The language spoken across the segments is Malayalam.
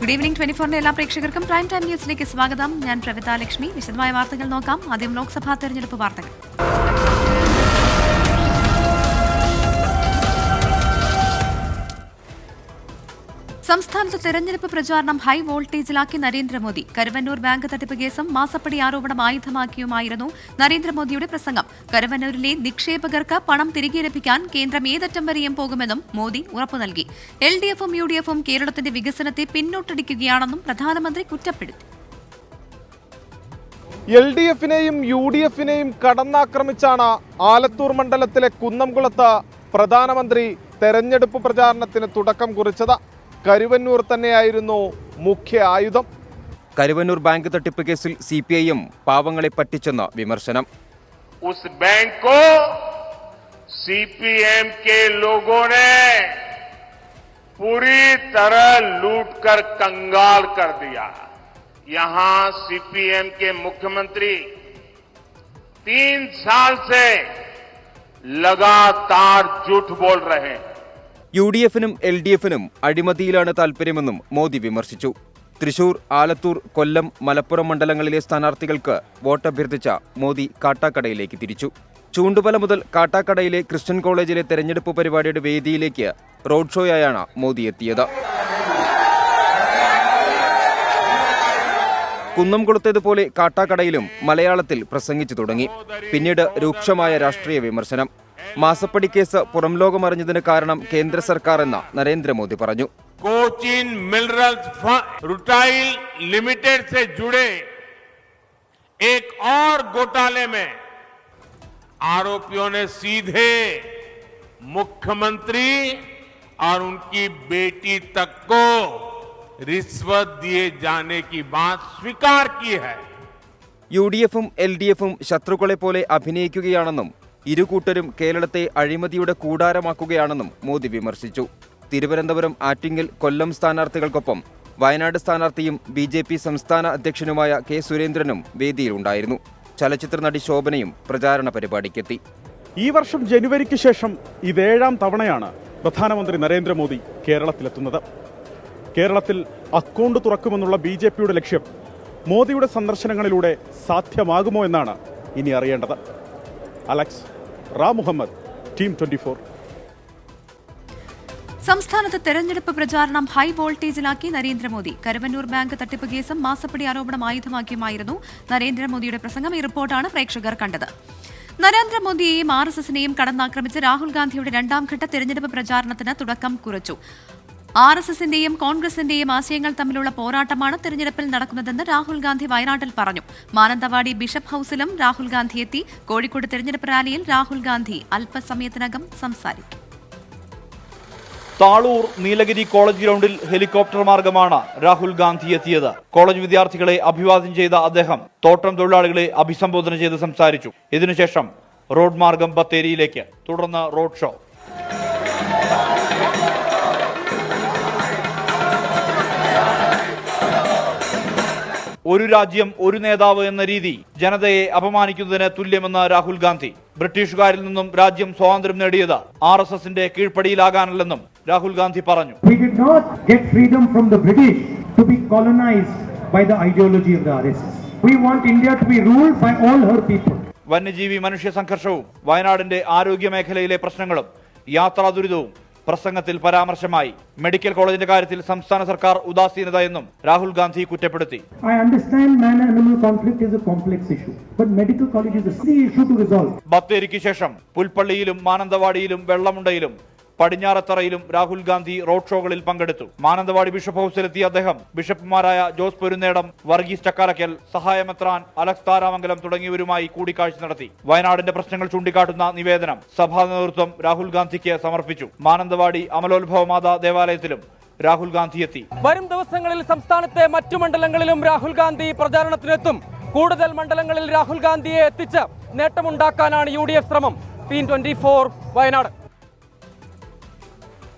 ഗുഡ് ഈവനിംഗ് 24 എല്ലാ പ്രേക്ഷകർക്കും പ്രൈം ടൈം ന്യൂസിലേക്ക് സ്വാഗതം. ഞാൻ പ്രവിത ലക്ഷ്മി. വിശദമായ വാർത്തകൾ നോക്കാം. ആദ്യം ലോക്സഭാ തെരഞ്ഞെടുപ്പ് വാർത്തകൾ. സംസ്ഥാനത്ത് തെരഞ്ഞെടുപ്പ് പ്രചാരണം ഹൈ വോൾട്ടേജിലാക്കി നരേന്ദ്രമോദി. കരുവന്നൂർ ബാങ്ക് തട്ടിപ്പ് കേസും മാസപ്പടി ആരോപണം ആയുധമാക്കിയുമായിരുന്നു നരേന്ദ്രമോദിയുടെ പ്രസംഗം. കരുവന്നൂരിലെ നിക്ഷേപകർക്ക് പണം തിരികെ ലഭിക്കാൻ കേന്ദ്രം ഏതറ്റം വരെയും പോകുമെന്നും മോദി ഉറപ്പു നൽകി. LDFും UDFും കേരളത്തിന്റെ വികസനത്തെ പിന്നോട്ടടിക്കുകയാണെന്നും പ്രധാനമന്ത്രി കുറ്റപ്പെടുത്തി. LDFിനെയും UDFിനെയും കടന്നാക്രമിച്ചാണ് ആലത്തൂർ മണ്ഡലത്തിലെ കുന്നംകുളത്ത് പ്രധാനമന്ത്രി തെരഞ്ഞെടുപ്പ് പ്രചാരണത്തിന് തുടക്കം കുറിച്ചത്. കരുവന്നൂർ തന്നെയായിരുന്നു മുഖ്യ ആയുധം. കരുവന്നൂർ ബാങ്ക് തട്ടിപ്പ് കേസിൽ CPIM പാവങ്ങളെ പറ്റിച്ചെന്ന വിമർശനം. ഉസ് बैंक को CPM के लोगों ने पूरी तरह लूटकर कंगाल कर दिया. यहां CPM के मुख्यमंत्री 3 साल से लगातार झूठ बोल रहे हैं. UDFിനും LDFിനും അഴിമതിയിലാണ് താൽപര്യമെന്നും മോദി വിമർശിച്ചു. തൃശൂർ, ആലത്തൂർ, കൊല്ലം, മലപ്പുറം മണ്ഡലങ്ങളിലെ സ്ഥാനാർത്ഥികൾക്ക് വോട്ടഭ്യർത്ഥിച്ച മോദി കാട്ടാക്കടയിലേക്ക് തിരിച്ചു. ചൂണ്ടുപല മുതൽ കാട്ടാക്കടയിലെ ക്രിസ്ത്യൻ കോളേജിലെ തെരഞ്ഞെടുപ്പ് പരിപാടിയുടെ വേദിയിലേക്ക് റോഡ് ഷോയായാണ് മോദി എത്തിയത്. കുന്നംകുളത്തേതുപോലെ കാട്ടാക്കടയിലും മലയാളത്തിൽ പ്രസംഗിച്ചു തുടങ്ങി. പിന്നീട് രൂക്ഷമായ രാഷ്ട്രീയ വിമർശനം. മാസപ്പടി കേസ് പുറം ലോകമറിഞ്ഞതിന് കാരണം കേന്ദ്ര സർക്കാർ എന്ന നരേന്ദ്രമോദി പറഞ്ഞു. कोचिन मिनरल्स रुटाइल लिमिटेड से जुड़े एक और घोटाले में आरोपियों ने सीधे मुख्यमंत्री और उनकी बेटी तक को रिश्वत दिए जाने की बात स्वीकार की है. UDFും LDFും ശത്രുക്കളെ പോലെ അഭിനയിക്കുകയാണെന്നും ഇരുകൂട്ടരും കേരളത്തെ അഴിമതിയുടെ കൂടാരമാക്കുകയാണെന്നും മോദി വിമർശിച്ചു. തിരുവനന്തപുരം, ആറ്റിങ്ങൽ, കൊല്ലം സ്ഥാനാർത്ഥികൾക്കൊപ്പം വയനാട് സ്ഥാനാർത്ഥിയും BJP സംസ്ഥാന അധ്യക്ഷനുമായ K. സുരേന്ദ്രനും വേദിയിലുണ്ടായിരുന്നു. ചലച്ചിത്ര നടി ശോഭനയും പ്രചാരണ പരിപാടിക്കെത്തി. ഈ വർഷം ജനുവരിക്ക് ശേഷം ഇതേഴാം തവണയാണ് പ്രധാനമന്ത്രി നരേന്ദ്രമോദി കേരളത്തിലെത്തുന്നത്. കേരളത്തിൽ അക്കൗണ്ട് തുറക്കുമെന്നുള്ള BJPയുടെ ലക്ഷ്യം മോദിയുടെ സന്ദർശനങ്ങളിലൂടെ സാധ്യമാകുമോ എന്നാണ് ഇനി അറിയേണ്ടത്. Alex Ram Muhammad, team 24. സംസ്ഥാനത്ത് തെരഞ്ഞെടുപ്പ് പ്രചാരണം ഹൈ വോൾട്ടേജിലാക്കി നരേന്ദ്രമോദി. കരുവന്നൂർ ബാങ്ക് തട്ടിപ്പ് കേസും മാസപ്പടി ആരോപണം ആയുധമാക്കിയുമായിരുന്നു നരേന്ദ്രമോദിയുടെ പ്രസംഗം. ഈ റിപ്പോർട്ടാണ് പ്രേക്ഷകർ കണ്ടത്. നരേന്ദ്രമോദിയെയും RSSനെയും കടന്നാക്രമിച്ച് രാഹുൽ ഗാന്ധിയുടെ രണ്ടാം ഘട്ട തെരഞ്ഞെടുപ്പ് പ്രചാരണത്തിന് തുടക്കം കുറിച്ചു. RSSന്റെയും കോൺഗ്രസിന്റെയും ആശയങ്ങൾ തമ്മിലുള്ള പോരാട്ടമാണ് തെരഞ്ഞെടുപ്പിൽ നടക്കുന്നതെന്ന് രാഹുൽ ഗാന്ധി വയനാട്ടിൽ പറഞ്ഞു. മാനന്തവാടി ബിഷപ്പ് ഹൌസിലും രാഹുൽ ഗാന്ധി എത്തി. കോഴിക്കോട് തെരഞ്ഞെടുപ്പ് റാലിയിൽ രാഹുൽ ഗാന്ധി അല്പസമയത്തിനകം സംസാരിക്കും. താളൂർ നീലഗിരി കോളേജ് ഗ്രൗണ്ടിൽ ഹെലികോപ്റ്റർ മാർഗമാണ് രാഹുൽ ഗാന്ധി എത്തിയത്. കോളേജ് വിദ്യാർത്ഥികളെ അഭിവാദ്യം ചെയ്ത അദ്ദേഹം തോട്ടം തൊഴിലാളികളെ അഭിസംബോധന ചെയ്ത് സംസാരിച്ചു. ഇതിനുശേഷം റോഡ് മാർഗം ബത്തേരിയിലേക്ക്, തുടർന്ന് റോഡ് ഷോ. ഒരു രാജ്യം ഒരു നേതാവ് എന്ന രീതി ജനതയെ അപമാനിക്കുന്നതിന് തുല്യമെന്ന് രാഹുൽ ഗാന്ധി. ബ്രിട്ടീഷുകാരിൽ നിന്നും രാജ്യം സ്വാതന്ത്ര്യം നേടിയത് RSSന്റെ കീഴ്പ്പടിയിലാകാനല്ലെന്നും രാഹുൽ ഗാന്ധി പറഞ്ഞു. We did not get freedom from the British to be colonized by the ideology of the RSS. We want India to be ruled by all her people. വന്യജീവി മനുഷ്യ സംഘർഷവും വയനാടിന്റെ ആരോഗ്യ മേഖലയിലെ പ്രശ്നങ്ങളും യാത്രാ ദുരിതവും പ്രസംഗത്തിൽ പരാമർശമായി. മെഡിക്കൽ കോളേജിന്റെ കാര്യത്തിൽ സംസ്ഥാന സർക്കാർ ഉദാസീനത എന്നും രാഹുൽ ഗാന്ധി കുറ്റപ്പെടുത്തി. I understand man-animal conflict is a complex issue, but medical college is a easy issue to resolve. ബത്തേരിക്ക് ശേഷം പുൽപ്പള്ളിയിലും മാനന്തവാടിയിലും വെള്ളമുണ്ടയിലും പടിഞ്ഞാറത്തറയിലും രാഹുൽ ഗാന്ധി റോഡ് ഷോകളിൽ പങ്കെടുത്തു. മാനന്തവാടി ബിഷപ്പ് ഹൌസിലെത്തിയ അദ്ദേഹം ബിഷപ്പുമാരായ ജോസ് പൊരുന്നേടം, വർഗീസ് ചക്കാലക്കൽ, സഹായമെത്രാൻ അലക്സ് താരാമംഗലം തുടങ്ങിയവരുമായി കൂടിക്കാഴ്ച നടത്തി. വയനാടിന്റെ പ്രശ്നങ്ങൾ ചൂണ്ടിക്കാട്ടുന്ന നിവേദനം സഭാ നേതൃത്വം രാഹുൽ ഗാന്ധിക്ക് സമർപ്പിച്ചു. മാനന്തവാടി അമലോത്ഭവ മാതാ ദേവാലയത്തിലും രാഹുൽ ഗാന്ധി എത്തി. വരും ദിവസങ്ങളിൽ സംസ്ഥാനത്തെ മറ്റു മണ്ഡലങ്ങളിലും രാഹുൽ ഗാന്ധി പ്രചാരണത്തിനെത്തും. കൂടുതൽ മണ്ഡലങ്ങളിൽ രാഹുൽ ഗാന്ധിയെ എത്തിച്ച് നേട്ടമുണ്ടാക്കാനാണ് UDF ശ്രമം. ടീം 24 വയനാട്.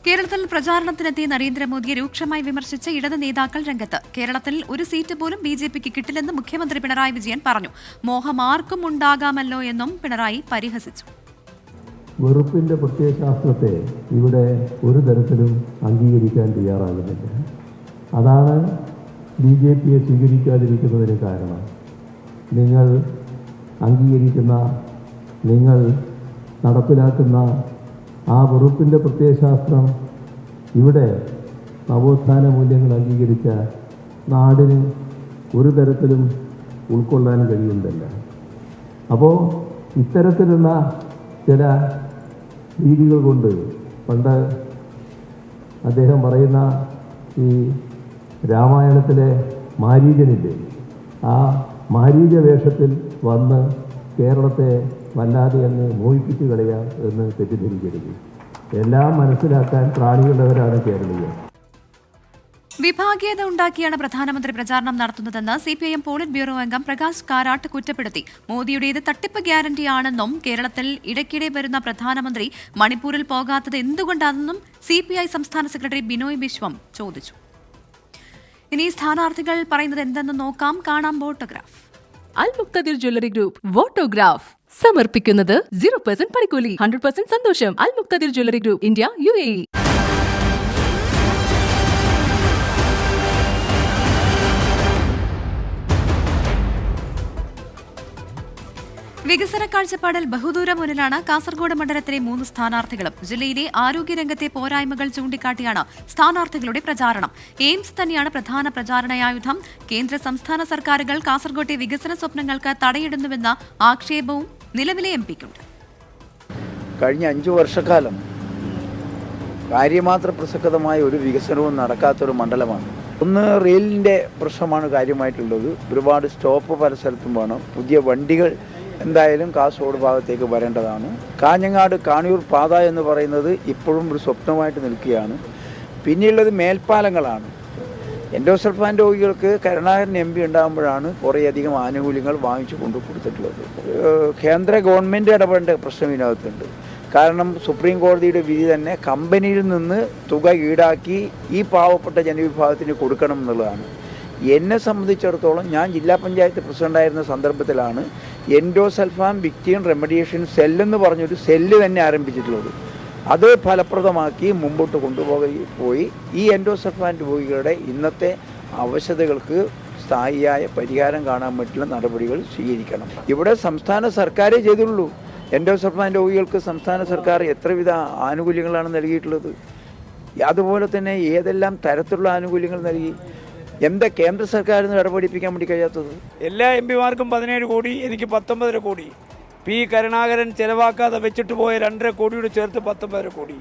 കേരളത്തിൽ പ്രചാരണത്തിനെത്തിയ നരേന്ദ്രമോദിയെ രൂക്ഷമായി വിമർശിച്ച ഇടത് നേതാക്കൾ രംഗത്ത്. കേരളത്തിൽ ഒരു സീറ്റ് പോലും BJPക്ക് കിട്ടില്ലെന്ന് മുഖ്യമന്ത്രി പിണറായി വിജയൻ പറഞ്ഞു. മോഹം ആർക്കും ഉണ്ടാകാമല്ലോ എന്നും പിണറായി പരിഹസിച്ചു. വെറുപ്പിന്റെ പ്രത്യയശാസ്ത്രത്തെ ഇവിടെ ഒരു തരത്തിലും അംഗീകരിക്കാൻ തയ്യാറാകുന്നില്ല. അതാണ് BJP സ്വീകരിക്കാതിരിക്കുന്നതിന് കാരണം. നിങ്ങൾ അംഗീകരിക്കുന്ന, നിങ്ങൾ നടപ്പിലാക്കുന്ന ആ വെറുപ്പിൻ്റെ പ്രത്യയശാസ്ത്രം ഇവിടെ നവോത്ഥാന മൂല്യങ്ങൾ അംഗീകരിച്ച നാടിന് ഒരു തരത്തിലും ഉൾക്കൊള്ളാൻ കഴിയുന്നില്ല. അപ്പോൾ ഇത്തരത്തിലുള്ള ചില രീതികൾ കൊണ്ട് പണ്ട് അദ്ദേഹം പറയുന്ന ഈ രാമായണത്തിലെ മാരീചനില്ലേ, ആ മാരീച വേഷത്തിൽ വന്ന് കേരളത്തെ വല്ലാതെ അങ്ങ് മോഹിപ്പിച്ചു കളയാം എന്ന് തെറ്റിദ്ധരിക്കരുത്. എല്ലാം മനസ്സിലാക്കാൻ പ്രാണിയുള്ളവരാണ് കേരളീയർ. വിഭാഗീയത ഉണ്ടാക്കിയാണ് പ്രധാനമന്ത്രി പ്രചാരണം നടത്തുന്നതെന്ന് CPIM പോളിറ്റ് ബ്യൂറോ അംഗം പ്രകാശ് കാരാട്ട് കുറ്റപ്പെടുത്തി. മോദിയുടേത് തട്ടിപ്പ് ഗ്യാരണ്ടിയാണെന്നും കേരളത്തിൽ ഇടയ്ക്കിടെ വരുന്ന പ്രധാനമന്ത്രി മണിപ്പൂരിൽ പോകാത്തത് എന്തുകൊണ്ടാണെന്നും CPI സംസ്ഥാന സെക്രട്ടറി ബിനോയ് വിശ്വം ചോദിച്ചു. ഇനി സ്ഥാനാർത്ഥികൾ പറയുന്നത് എന്തെന്ന് നോക്കാം. കാണാം ഫോട്ടോഗ്രാഫ്. അൽ മുക്തദിർ ജ്വല്ലറി ഗ്രൂപ്പ് ഫോട്ടോഗ്രാഫ് സമർപ്പിക്കുന്നത് 0% പണിക്കൂലി, 100% സന്തോഷം. അൽ മുക്തദിർ ജ്വല്ലറി ഗ്രൂപ്പ്, ഇന്ത്യ, UAE. വികസന കാഴ്ചപ്പാടിൽ ബഹുദൂരം മുന്നിലാണ് കാസർഗോഡ് മണ്ഡലത്തിലെ 3 സ്ഥാനാർത്ഥികളും. ജില്ലയിലെ ആരോഗ്യരംഗത്തെ പോരായ്മകൾ ചൂണ്ടിക്കാട്ടിയാണ് സ്ഥാനാർത്ഥികളുടെ പ്രചാരണം. എയിംസ് തന്നെയാണ് പ്രധാന പ്രചാരണായുധം. കേന്ദ്ര സംസ്ഥാന സർക്കാരുകൾ കാസർഗോട്ടെ വികസന സ്വപ്നങ്ങൾക്ക് തടയിടുന്നുവെന്ന ആക്ഷേപവും നിലവിലെ MPക്കുണ്ട്. കഴിഞ്ഞ 5 വർഷക്കാലം കാര്യമാത്ര പ്രസക്തമായ ഒരു വികസനവും നടക്കാത്തൊരു മണ്ഡലമാണ്. ഒന്ന്, റെയിലിൻ്റെ പ്രശ്നമാണ് കാര്യമായിട്ടുള്ളത്. ഒരുപാട് സ്റ്റോപ്പ് പല സ്ഥലത്തും വേണം. പുതിയ വണ്ടികൾ എന്തായാലും കാസർഗോഡ് ഭാഗത്തേക്ക് വരേണ്ടതാണ്. കാഞ്ഞങ്ങാട് കാണിയൂർ പാത എന്ന് പറയുന്നത് ഇപ്പോഴും ഒരു സ്വപ്നമായിട്ട് നിൽക്കുകയാണ്. പിന്നെയുള്ളത് മേൽപ്പാലങ്ങളാണ്. എൻഡോസൾഫാൻ രോഗികൾക്ക് കരുണാകരൻ MP ഉണ്ടാകുമ്പോഴാണ് കുറേയധികം ആനുകൂല്യങ്ങൾ വാങ്ങിച്ചു കൊണ്ടു കൊടുത്തിട്ടുള്ളത്. കേന്ദ്ര ഗവൺമെൻറ് ഇടപെടേണ്ട പ്രശ്നം ഇതിനകത്തുണ്ട്. കാരണം സുപ്രീം കോടതിയുടെ വിധി തന്നെ കമ്പനിയിൽ നിന്ന് തുക ഈടാക്കി ഈ പാവപ്പെട്ട ജനവിഭാഗത്തിന് കൊടുക്കണം എന്നുള്ളതാണ്. എന്നെ സംബന്ധിച്ചിടത്തോളം ഞാൻ ജില്ലാ പഞ്ചായത്ത് പ്രസിഡൻ്റായിരുന്ന സന്ദർഭത്തിലാണ് എൻഡോസൾഫാൻ വിക്ടിം റെമഡിയേഷൻ സെല്ലെന്ന് പറഞ്ഞൊരു സെല്ല് തന്നെ ആരംഭിച്ചിട്ടുള്ളത്. അത് ഫലപ്രദമാക്കി മുമ്പോട്ട് പോയി ഈ എൻഡോസൾഫാൻ രോഗികളുടെ ഇന്നത്തെ അവശതകൾക്ക് സ്ഥായിയായ പരിഹാരം കാണാൻ പറ്റുന്ന നടപടികൾ സ്വീകരിക്കണം. ഇവിടെ സംസ്ഥാന സർക്കാരേ ചെയ്തുള്ളൂ. എൻഡോസൾഫാൻ രോഗികൾക്ക് സംസ്ഥാന സർക്കാർ എത്രവിധ ആനുകൂല്യങ്ങളാണ് നൽകിയിട്ടുള്ളത്. അതുപോലെ തന്നെ ഏതെല്ലാം തരത്തിലുള്ള ആനുകൂല്യങ്ങൾ നൽകി. എന്താ കേന്ദ്ര സർക്കാരിന് ഇടപെടിപ്പിക്കാൻ വേണ്ടി കഴിയാത്തത്? എല്ലാ MPമാർക്കും 17 കോടി, എനിക്ക് 19 കോടി. P കരുണാകരൻ ചെലവാക്കാതെ വെച്ചിട്ട് പോയ 2.5 കോടിയോട് ചേർത്ത് 19 കോടി.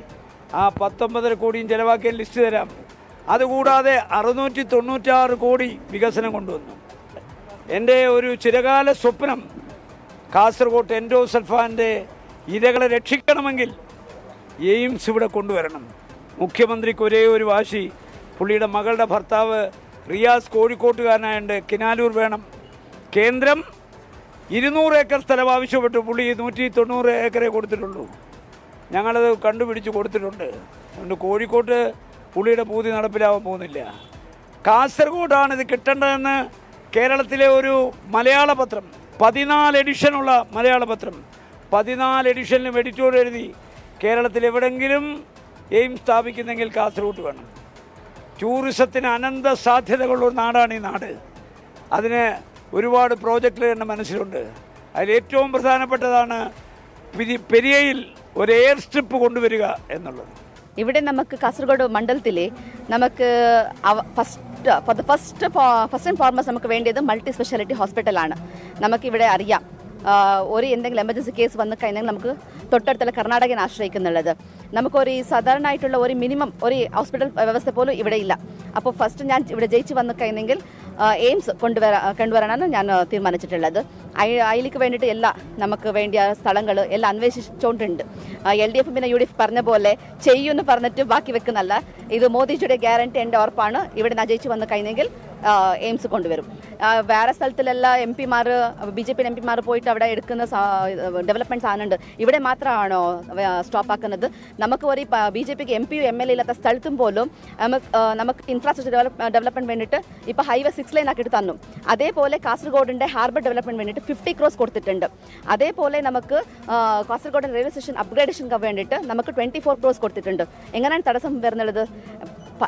ആ 19 കോടിയും ചെലവാക്കിയ ലിസ്റ്റ് തരാം. അതുകൂടാതെ 696 കോടി വികസനം കൊണ്ടുവന്നു. എൻ്റെ ഒരു ചിരകാല സ്വപ്നം കാസർഗോഡ് എൻഡോസൾഫാൻ്റെ ഇരകളെ രക്ഷിക്കണമെങ്കിൽ എയിംസ് ഇവിടെ കൊണ്ടുവരണം. മുഖ്യമന്ത്രിക്ക് ഒരേ ഒരു വാശി, പുള്ളിയുടെ മകളുടെ ഭർത്താവ് റിയാസ് കോഴിക്കോട്ടുകാരനായുണ്ട്, കിനാലൂർ വേണം. കേന്ദ്രം 200 ഏക്കർ സ്ഥലം ആവശ്യപ്പെട്ടു. പുള്ളി 190 ഏക്കറേ കൊടുത്തിട്ടുള്ളൂ. ഞങ്ങളത് കണ്ടുപിടിച്ച് കൊടുത്തിട്ടുണ്ട്. അതുകൊണ്ട് കോഴിക്കോട്ട് പുള്ളിയുടെ പൂതി നടപ്പിലാവാൻ പോകുന്നില്ല. കാസർഗോഡാണ് ഇത് കിട്ടേണ്ടതെന്ന് കേരളത്തിലെ ഒരു മലയാള പത്രം, 14 എഡിഷനുള്ള മലയാള പത്രം, 14 എഡിഷനിലും എഡിറ്റോറിയൽ എഴുതി കേരളത്തിൽ എവിടെങ്കിലും എയിംസ് സ്ഥാപിക്കുന്നെങ്കിൽ കാസർഗോഡ് വേണം. ടൂറിസത്തിന് അനന്ത സാധ്യതകളുള്ള നാടാണ് ഈ നാട്. അതിന് ഒരുപാട് പ്രോജക്റ്റുകൾ എൻ്റെ മനസ്സിലുണ്ട്. അതിലേറ്റവും പ്രധാനപ്പെട്ടതാണ് പെരിയയിൽ ഒരു എയർ സ്ട്രിപ്പ് കൊണ്ടുവരിക എന്നുള്ളത്. ഇവിടെ നമുക്ക് കാസർഗോഡ് മണ്ഡലത്തിലെ നമുക്ക് ഫസ്റ്റ് ആൻഡ് ഫോർമോസ്റ്റ് നമുക്ക് വേണ്ടത് മൾട്ടി സ്പെഷ്യാലിറ്റി ഹോസ്പിറ്റലാണ്. നമുക്കിവിടെ അറിയാം ഒരു എന്തെങ്കിലും എമർജൻസി കേസ് വന്നു കഴിഞ്ഞാൽ നമുക്ക് തൊട്ടടുത്തുള്ള കർണാടകനെ ആശ്രയിക്കുന്നുള്ളത്. നമുക്കൊരു സാധാരണമായിട്ടുള്ള ഒരു മിനിമം ഒരു ഹോസ്പിറ്റൽ വ്യവസ്ഥ പോലും ഇവിടെ ഇല്ല. അപ്പോൾ ഫസ്റ്റ് ഞാൻ ഇവിടെ ജയിച്ച് വന്നു കഴിഞ്ഞെങ്കിൽ എയിംസ് കൊണ്ടുവരാനാണ് ഞാൻ തീരുമാനിച്ചിട്ടുള്ളത്. അതിലേക്ക് വേണ്ടിയിട്ട് എല്ലാ നമുക്ക് വേണ്ടിയ സ്ഥലങ്ങൾ എല്ലാം അന്വേഷിച്ചുകൊണ്ടുണ്ട്. LDF പിന്നെ UDF പറഞ്ഞ പോലെ ചെയ്യുമെന്ന് പറഞ്ഞിട്ട് ബാക്കി വെക്കുന്നല്ല. ഇത് മോദിജിയുടെ ഗ്യാരണ്ടി എൻ്റെ ഉറപ്പാണ്. ഇവിടെ ഞാൻ ജയിച്ച് വന്നു കഴിഞ്ഞെങ്കിൽ എയിംസ് കൊണ്ടുവരും. വേറെ സ്ഥലത്തിലെല്ലാം MPമാർ BJP MPമാർ പോയിട്ട് അവിടെ എടുക്കുന്ന ഡെവലപ്മെൻറ്റ്സ് ആണുണ്ട്. ഇവിടെ മാത്രമാണോ സ്റ്റോപ്പ് ആക്കുന്നത്? നമുക്ക് ഒരു BJPക്ക് MPയും MLA ഇല്ലാത്ത സ്ഥലത്തും പോലും നമുക്ക് ഇൻഫ്രാസ്ട്രക്ചർ ഡെവലപ്മെൻറ്റ് വേണ്ടിയിട്ട് ഇപ്പോൾ ഹൈവേ 6 ലൈൻ ആക്കിയിട്ട് തന്നു. അതേപോലെ കാസർഗോഡിൻ്റെ ഹാർബർ ഡെവലപ്മെൻറ്റ് വേണ്ടിയിട്ട് 50 crores കൊടുത്തിട്ടുണ്ട്. അതേപോലെ നമുക്ക് കാസർഗോഡ് റെയിൽവേ സ്റ്റേഷൻ അപ്ഗ്രേഡേഷൻ വേണ്ടിയിട്ട് നമുക്ക് 24 crores കൊടുത്തിട്ടുണ്ട്. എങ്ങനെയാണ് തടസ്സം വരുന്നുള്ളത്?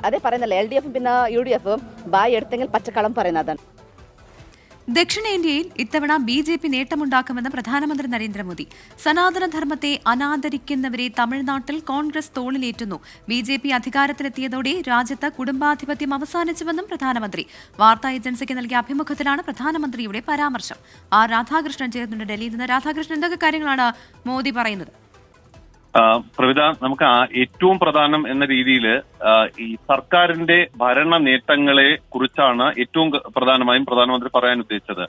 അതേ പറയുന്നല്ലേ LDF പിന്നെ UDF ബായ് എടുത്തെങ്കിൽ പച്ചക്കളം പറയുന്നതാണ്. ദക്ഷിണേന്ത്യയിൽ ഇത്തവണ BJP നേട്ടമുണ്ടാക്കുമെന്ന് പ്രധാനമന്ത്രി നരേന്ദ്രമോദി. സനാതനധർമ്മത്തെ അനാദരിക്കുന്നവരെ തമിഴ്നാട്ടിൽ കോൺഗ്രസ് തോളിലേറ്റുന്നു. BJP അധികാരത്തിലെത്തിയതോടെ രാജ്യത്ത് കുടുംബാധിപത്യം അവസാനിച്ചുവെന്നും പ്രധാനമന്ത്രി. വാർത്താ ഏജൻസിക്ക് നൽകിയ അഭിമുഖത്തിലാണ് പ്രധാനമന്ത്രിയുടെ പരാമർശം. രാധാകൃഷ്ണൻ ചേർന്നുണ്ട് ഡൽഹിയിൽ നിന്ന്. രാധാകൃഷ്ണൻ, എന്തൊക്കെ കാര്യങ്ങളാണ് മോദി പറയുന്നത്? പ്രവിത, നമുക്ക് ഏറ്റവും പ്രധാനം എന്ന രീതിയിൽ ഈ സർക്കാരിന്റെ ഭരണ നേട്ടങ്ങളെ കുറിച്ചാണ് ഏറ്റവും പ്രധാനമായും പ്രധാനമന്ത്രി പറയാൻ ഉദ്ദേശിച്ചത്.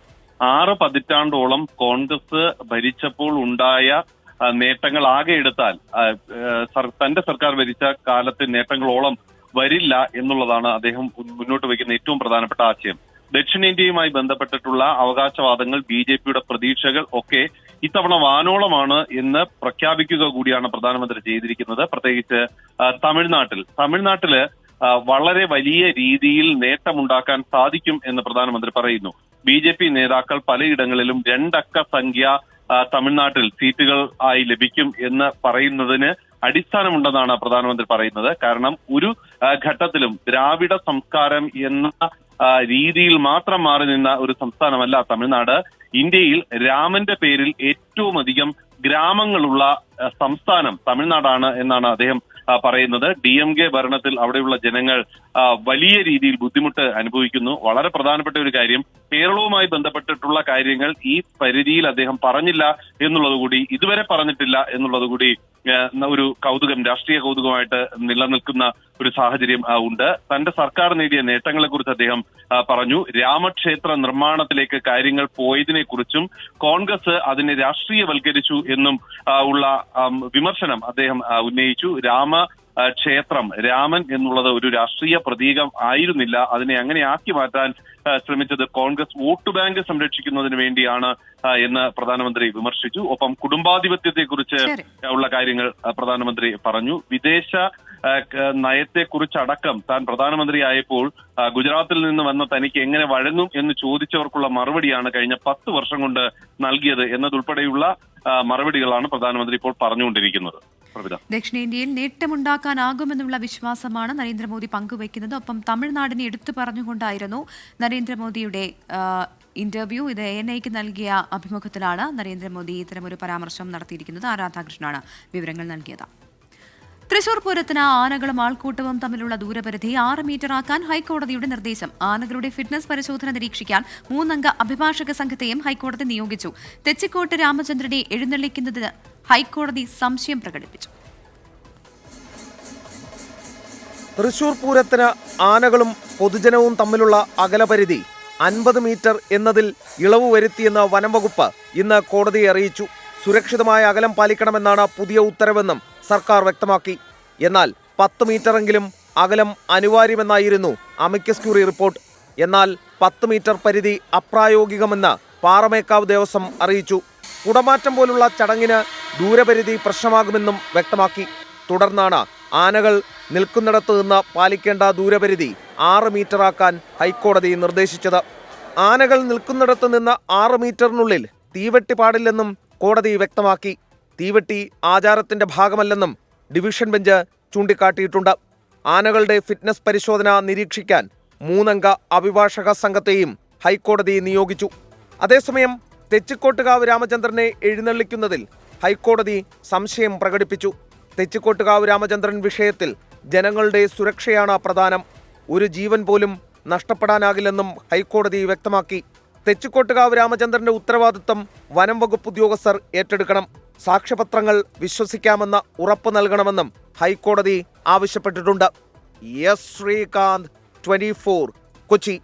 6 പതിറ്റാണ്ടോളം കോൺഗ്രസ് ഭരിച്ചപ്പോൾ ഉണ്ടായ നേട്ടങ്ങൾ ആകെ എടുത്താൽ തന്റെ സർക്കാർ ഭരിച്ച കാലത്തെ നേട്ടങ്ങളോളം വരില്ല എന്നുള്ളതാണ് അദ്ദേഹം മുന്നോട്ട് വയ്ക്കുന്ന ഏറ്റവും പ്രധാനപ്പെട്ട ആശയം. ദക്ഷിണേന്ത്യയുമായി ബന്ധപ്പെട്ടിട്ടുള്ള അവകാശവാദങ്ങൾ, BJPയുടെ പ്രതീക്ഷകൾ ഒക്കെ ഇത്തവണ വാനോളമാണ് എന്ന് പ്രഖ്യാപിക്കുക കൂടിയാണ് പ്രധാനമന്ത്രി ചെയ്തിരിക്കുന്നത്. പ്രത്യേകിച്ച് തമിഴ്നാട്ടില് വളരെ വലിയ രീതിയിൽ നേട്ടമുണ്ടാക്കാൻ സാധിക്കും എന്ന് പ്രധാനമന്ത്രി പറയുന്നു. BJP നേതാക്കൾ പലയിടങ്ങളിലും 2 അക്ക സംഖ്യ തമിഴ്നാട്ടിൽ സീറ്റുകൾ ആയി ലഭിക്കും എന്ന് പറയുന്നതിന് അടിസ്ഥാനമുണ്ടെന്നാണ് പ്രധാനമന്ത്രി പറയുന്നത്. കാരണം ഒരു ഘട്ടത്തിലും ദ്രാവിഡ സംസ്കാരം എന്ന രീതിയിൽ മാത്രം മാറി നിന്ന ഒരു സംസ്ഥാനമല്ല തമിഴ്നാട്. ഇന്ത്യയിൽ രാമന്റെ പേരിൽ ഏറ്റവും അധികം ഗ്രാമങ്ങളുള്ള സംസ്ഥാനം തമിഴ്നാടാണ് എന്നാണ് അദ്ദേഹം പറയുന്നത്. DMK ഭരണത്തിൽ അവിടെയുള്ള ജനങ്ങൾ വലിയ രീതിയിൽ ബുദ്ധിമുട്ട് അനുഭവിക്കുന്നു. വളരെ പ്രധാനപ്പെട്ട ഒരു കാര്യം, കേരളവുമായി ബന്ധപ്പെട്ടിട്ടുള്ള കാര്യങ്ങൾ ഈ പരിധിയിൽ അദ്ദേഹം പറഞ്ഞില്ല എന്നുള്ളത് കൂടി, ഇതുവരെ പറഞ്ഞിട്ടില്ല എന്നുള്ളത് കൂടി ഒരു കൗതുകം, രാഷ്ട്രീയ കൗതുകമായിട്ട് നിലനിൽക്കുന്ന ഒരു സാഹചര്യം ഉണ്ട്. തന്റെ സർക്കാർ നേടിയ നേട്ടങ്ങളെ കുറിച്ച് അദ്ദേഹം പറഞ്ഞു. രാമക്ഷേത്ര നിർമ്മാണത്തിലേക്ക് കാര്യങ്ങൾ പോയതിനെ കുറിച്ചും കോൺഗ്രസ് അതിനെ രാഷ്ട്രീയവൽക്കരിച്ചു എന്നും ഉള്ള വിമർശനം അദ്ദേഹം ഉന്നയിച്ചു. ക്ഷേത്രം, രാമൻ എന്നുള്ളത് ഒരു രാഷ്ട്രീയ പ്രതീകം ആയിരുന്നില്ല. അതിനെ അങ്ങനെ ആക്കി മാറ്റാൻ ശ്രമിച്ചത് കോൺഗ്രസ് വോട്ട് ബാങ്ക് സംരക്ഷിക്കുന്നതിന് വേണ്ടിയാണ് എന്ന് പ്രധാനമന്ത്രി വിമർശിച്ചു. ഒപ്പം കുടുംബാധിപത്യത്തെക്കുറിച്ച് ഉള്ള കാര്യങ്ങൾ പ്രധാനമന്ത്രി പറഞ്ഞു. വിദേശ നയത്തെക്കുറിച്ചടക്കം താൻ പ്രധാനമന്ത്രിയായപ്പോൾ ഗുജറാത്തിൽ നിന്ന് വന്ന തനിക്ക് എങ്ങനെ വഴങ്ങും എന്ന് ചോദിച്ചവർക്കുള്ള മറുപടിയാണ് കഴിഞ്ഞ 10 വർഷം കൊണ്ട് നൽകിയത് എന്നതുൾപ്പെടെയുള്ള മറുപടികളാണ് പ്രധാനമന്ത്രി ഇപ്പോൾ പറഞ്ഞുകൊണ്ടിരിക്കുന്നത്. ദക്ഷിണേന്ത്യയിൽ നേട്ടമുണ്ടാക്കാനാകുമെന്നുള്ള വിശ്വാസമാണ് നരേന്ദ്രമോദി പങ്കുവയ്ക്കുന്നത്. ഒപ്പം തമിഴ്നാടിനെ എടുത്തു പറഞ്ഞുകൊണ്ടായിരുന്നു നരേന്ദ്രമോദിയുടെ ഇന്റർവ്യൂ. ഇത് ANIക്ക് നൽകിയ അഭിമുഖത്തിലാണ് നരേന്ദ്രമോദി ഇത്തരമൊരു പരാമർശം നടത്തിയിരിക്കുന്നത്. രാധാകൃഷ്ണനാണ് വിവരങ്ങൾ നൽകിയത്. തൃശൂർ പൂരത്തിന് ആനകളും ആൾക്കൂട്ടവും തമ്മിലുള്ള ദൂരപരിധി 6 മീറ്ററാക്കാൻ ഹൈക്കോടതിയുടെ നിർദ്ദേശം. ആനകളുടെ ഫിറ്റ്നസ് പരിശോധന നിരീക്ഷിക്കാൻ 3 അംഗ അഭിഭാഷക സംഘത്തെയും ഹൈക്കോടതി നിയോഗിച്ചു. തെച്ചിക്കോട്ട് രാമചന്ദ്രനെ എഴുന്നള്ളിക്കുന്നതിന് ഹൈക്കോടതി സംശയം പ്രകടിപ്പിച്ചു. തൃശൂർ പൂരത്തിന് ആനകളും പൊതുജനവും തമ്മിലുള്ള അകലപരിധി 50 മീറ്റർ എന്നതിൽ ഇളവ് വരുത്തിയെന്ന് വനം വകുപ്പ് ഇന്ന് കോടതിയെ അറിയിച്ചു. സുരക്ഷിതമായ അകലം പാലിക്കണമെന്നാണ് പുതിയ ഉത്തരവെന്നും സർക്കാർ വ്യക്തമാക്കി. എന്നാൽ 10 മീറ്ററെങ്കിലും അകലം അനിവാര്യമെന്നായിരുന്നു അമിക്കസ് ക്യൂറി റിപ്പോർട്ട്. എന്നാൽ 10 മീറ്റർ പരിധി അപ്രായോഗികമെന്ന് പാറമേക്കാവ് ദേവസ്വം അറിയിച്ചു. കുടമാറ്റം പോലുള്ള ചടങ്ങിന് ദൂരപരിധി പ്രശ്നമാകുമെന്നും വ്യക്തമാക്കി. തുടർന്നാണ് ആനകൾ നിൽക്കുന്നിടത്ത് നിന്ന് പാലിക്കേണ്ട ദൂരപരിധി 6 മീറ്ററാക്കാൻ ഹൈക്കോടതി നിർദ്ദേശിച്ചത്. ആനകൾ നിൽക്കുന്നിടത്ത് നിന്ന് 6 മീറ്ററിനുള്ളിൽ തീവെട്ടി പാടില്ലെന്നും കോടതി വ്യക്തമാക്കി. തീവെട്ടി ആചാരത്തിന്റെ ഭാഗമല്ലെന്നും ഡിവിഷൻ ബെഞ്ച് ചൂണ്ടിക്കാട്ടിയിട്ടുണ്ട്. ആനകളുടെ ഫിറ്റ്നസ് പരിശോധന നിരീക്ഷിക്കാൻ 3 അംഗ അഭിഭാഷക സംഘത്തെയും ഹൈക്കോടതി നിയോഗിച്ചു. അതേസമയം തെച്ചിക്കോട്ടുകാവ് രാമചന്ദ്രനെ എഴുന്നള്ളിക്കുന്നതിൽ ഹൈക്കോടതി സംശയം പ്രകടിപ്പിച്ചു. തെച്ചിക്കോട്ടുകാവ് രാമചന്ദ്രൻ വിഷയത്തിൽ ജനങ്ങളുടെ സുരക്ഷയാണ് പ്രധാനം. ഒരു ജീവൻ പോലും നഷ്ടപ്പെടാനാകില്ലെന്നും ഹൈക്കോടതി വ്യക്തമാക്കി. തെച്ചിക്കോട്ടുകാവ് രാമചന്ദ്രന്റെ ഉത്തരവാദിത്തം വനം വകുപ്പ് ഉദ്യോഗസ്ഥർ ഏറ്റെടുക്കണം. സാക്ഷ്യപത്രങ്ങൾ വിശ്വസിക്കാമെന്ന ഉറപ്പ് നൽകണമെന്നും ഹൈക്കോടതി ആവശ്യപ്പെട്ടിട്ടുണ്ട്. എസ് ശ്രീകാന്ത്, 24, കൊച്ചി.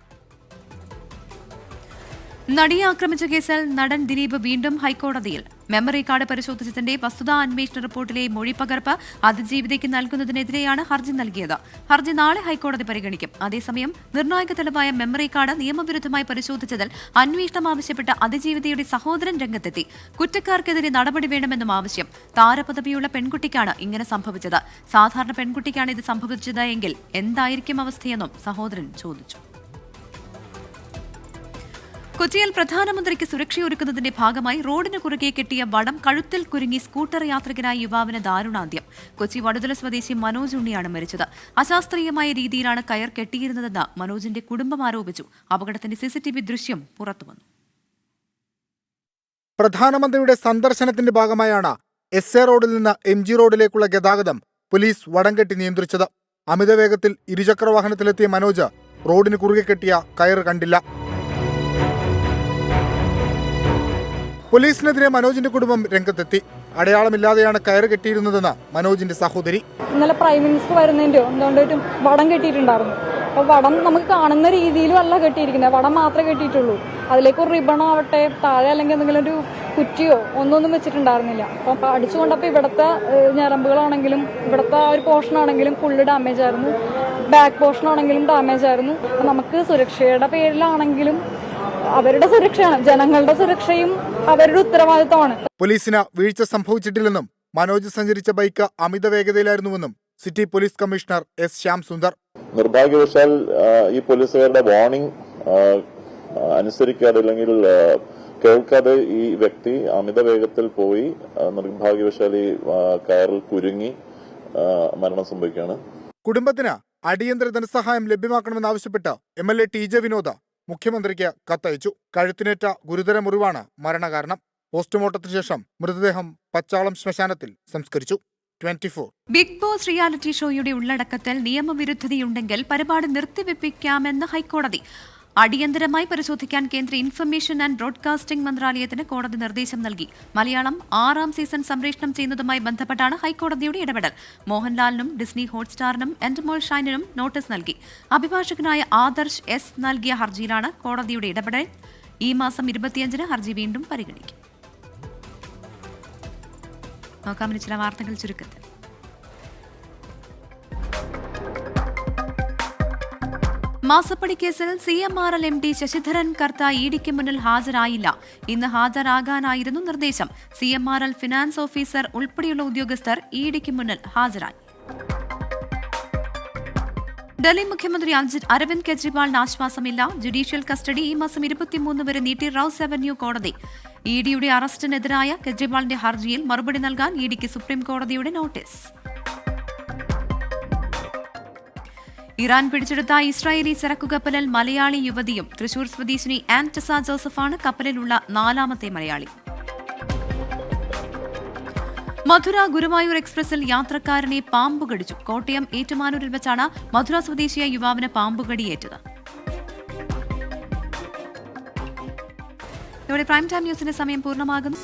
നടിയെ ആക്രമിച്ച കേസിൽ നടൻ ദിലീപ് വീണ്ടും ഹൈക്കോടതിയിൽ. മെമ്മറി കാർഡ് പരിശോധിച്ചതിന്റെ വസ്തുതാ അന്വേഷണ റിപ്പോർട്ടിലെ മൊഴിപ്പകർപ്പ് അതിജീവിതയ്ക്ക് നൽകുന്നതിനെതിരെയാണ് ഹർജി നൽകിയത്. ഹർജി നാളെ ഹൈക്കോടതി പരിഗണിക്കും. അതേസമയം നിർണായക തെളിവായ മെമ്മറി കാർഡ് നിയമവിരുദ്ധമായി പരിശോധിച്ചതിൽ അന്വേഷണം ആവശ്യപ്പെട്ട അതിജീവിതയുടെ സഹോദരൻ രംഗത്തെത്തി. കുറ്റക്കാർക്കെതിരെ നടപടി വേണമെന്നും ആവശ്യം. താരപദവിയുള്ള പെൺകുട്ടിക്കാണ് ഇങ്ങനെ സംഭവിച്ചത്. സാധാരണ പെൺകുട്ടിക്കാണ് ഇത് സംഭവിച്ചത് എങ്കിൽ എന്തായിരിക്കും അവസ്ഥയെന്നും സഹോദരൻ ചോദിച്ചു. കൊച്ചിയിൽ പ്രധാനമന്ത്രിക്ക് സുരക്ഷയൊരുക്കുന്നതിന്റെ ഭാഗമായി റോഡിന് കുറുകെ കെട്ടിയ വടം കഴുത്തിൽ കുരുങ്ങി സ്കൂട്ടർ യാത്രികനായ യുവാവിന് ദാരുണാന്ത്യം. കൊച്ചി വടുതല സ്വദേശി മനോജ് ഉണ്ണിയാണ് മരിച്ചത്. അശാസ്ത്രീയമായ രീതിയിലാണ് കയർ കെട്ടിയിരുന്നതെന്ന് മനോജിന്റെ കുടുംബം ആരോപിച്ചു. അപകടത്തിന്റെ CCTV ദൃശ്യം പുറത്തുവന്നു. പ്രധാനമന്ത്രിയുടെ സന്ദർശനത്തിന്റെ ഭാഗമായാണ് SA റോഡിൽ നിന്ന് MG റോഡിലേക്കുള്ള ഗതാഗതം പോലീസ് വടം കെട്ടി നിയന്ത്രിച്ചത്. അമിതവേഗത്തിൽ ഇരുചക്രവാഹനത്തിലെത്തിയ മനോജ് റോഡിന് കുറുകെ കെട്ടിയ കയർ കണ്ടില്ല. പോലീസിനെതിരെ മനോജിന്റെ കുടുംബം രംഗത്തെത്തി. അടയാളമില്ലാതെയാണ് കയർ കെട്ടിയിരുന്നതെന്ന് മനോജിന്റെ സഹോദരി. ഇന്നലെ പ്രൈം മിനിസ്റ്റർ വരുന്നതിന്റെയോ എന്തുകൊണ്ടും വടം കെട്ടിയിട്ടുണ്ടായിരുന്നു. അപ്പോൾ വടം നമുക്ക് കാണുന്ന രീതിയിലും അല്ല കെട്ടിയിരിക്കുന്നത്, വടം മാത്രമേ കെട്ടിയിട്ടുള്ളൂ. അതിലേക്ക് ഒരു റിബൺ ആവട്ടെ താഴെ അല്ലെങ്കിൽ എന്തെങ്കിലും ഒരു കുറ്റിയോ ഒന്നൊന്നും വെച്ചിട്ടുണ്ടായിരുന്നില്ല. അപ്പം അടിച്ചുകൊണ്ടപ്പോൾ ഇവിടുത്തെ ഞരമ്പുകളാണെങ്കിലും ഇവിടുത്തെ ഒരു പോർഷൻ ആണെങ്കിലും ഫുള്ള് ഡാമേജ് ആയിരുന്നു, ബാക്ക് പോർഷൻ ആണെങ്കിലും ഡാമേജ് ആയിരുന്നു. നമുക്ക് സുരക്ഷയുടെ പേരിലാണെങ്കിലും അവരുടെ സുരക്ഷയാണ്, ജനങ്ങളുടെ സുരക്ഷയും അവരുടെ ഉത്തരവാദിത്തമാണ്. പോലീസിന് വീഴ്ച സംഭവിച്ചിട്ടില്ലെന്നും മനോജ് സഞ്ചരിച്ച ബൈക്ക് അമിത വേഗതയിലായിരുന്നുവെന്നും city police commissioner S. Shyam Sundar. നിർഭാഗ്യവശാൽ ഈ പോലീസുകാരുടെ വാർണിംഗ് അനുസരിക്കാതെ അല്ലെങ്കിൽ കേൾക്കാതെ ഈ വ്യക്തി അമിത വേഗത്തിൽ പോയി നിർഭാഗ്യവശാൽ ഈ കയറിൽ കുരുങ്ങി മരണം സംഭവിക്കുകയാണ്. കുടുംബത്തിന് അടിയന്തര ധനസഹായം ലഭ്യമാക്കണമെന്നാവശ്യപ്പെട്ട് MLA TJ വിനോദ് മുഖ്യമന്ത്രിക്ക് കത്തയച്ചു. കഴുത്തിനേറ്റ ഗുരുതര മുറിവാണ് മരണകാരണം. പോസ്റ്റ്മോർട്ടത്തിന് ശേഷം മൃതദേഹം പച്ചാളം ശ്മശാനത്തിൽ സംസ്കരിച്ചു. 24 ബിഗ് ബോസ് റിയാലിറ്റി ഷോയുടെ ഉള്ളടക്കത്തിൽ നിയമവിരുദ്ധതയുണ്ടെങ്കിൽ പരിപാടി നിർത്തിവെപ്പിക്കാമെന്ന് ഹൈക്കോടതി. അടിയന്തരമായി പരിശോധിക്കാൻ കേന്ദ്ര ഇൻഫർമേഷൻ ആൻഡ് ബ്രോഡ്കാസ്റ്റിംഗ് മന്ത്രാലയത്തിന് കോടതി നിർദ്ദേശം നൽകി. മലയാളം 6ാം സീസൺ സംപ്രേഷണം ചെയ്യുന്നതുമായി ബന്ധപ്പെട്ടാണ് ഹൈക്കോടതിയുടെ ഇടപെടൽ. മോഹൻലാലിനും ഡിസ്നി ഹോട്ട്സ്റ്റാറിനും എൻഡമോൾ ഷൈനിനും നോട്ടീസ് നൽകി. അഭിഭാഷകനായ ആദർശ് S. നൽകിയ ഹർജിയിലാണ് കോടതിയുടെ ഇടപെടൽ. ഈ മാസം 25-ന് ഹർജി വീണ്ടും പരിഗണിക്കും. നോക്കാം ചില വാർത്തകൾ ചുരുക്കത്തിൽ. മാസപ്പടി കേസിൽ CMRL MD ശശിധരൻ കർത്ത EDക്ക് മുന്നിൽ ഹാജരായില്ല. ഇന്ന് ഹാജരാകാനായിരുന്നു നിർദ്ദേശം. CMRL ഫിനാൻസ് ഓഫീസർ ഉൾപ്പെടെയുള്ള ഉദ്യോഗസ്ഥർ EDക്ക് മുന്നിൽ ഹാജരായി. ഡൽഹി മുഖ്യമന്ത്രി അരവിന്ദ് കെജ്രിവാളിന് ആശ്വാസമില്ല. ജുഡീഷ്യൽ കസ്റ്റഡി ഈ മാസം 23 വരെ നീട്ടി റൌസ് അവന്യൂ കോടതി. EDയുടെ അറസ്റ്റിനെതിരായ കെജ്രിവാളിന്റെ ഹർജിയിൽ മറുപടി നൽകാൻ EDക്ക് സുപ്രീം കോടതിയുടെ നോട്ടീസ്. ഇറാൻ പിടിച്ചെടുത്ത ഇസ്രായേലി ചരക്കുകപ്പലിൽ മലയാളി യുവതിയും തൃശൂർ സ്വദേശിനി ആൻറ്റസ ജോസഫാണ് കപ്പലിലുള്ള 4ാമത്തെ മലയാളി. മധുര ഗുരുവായൂർ എക്സ്പ്രസിൽ യാത്രക്കാരനെ പാമ്പ് കടിച്ചു. കോട്ടയം ഏറ്റുമാനൂരിൽ വെച്ചാണ് മധുര സ്വദേശിയായ യുവാവിന് പാമ്പുകടിയേറ്റത്. ഇവിടെ പ്രൈം ടൈം ന്യൂസിന്റെ സമയം പൂർണ്ണമാകുന്നു.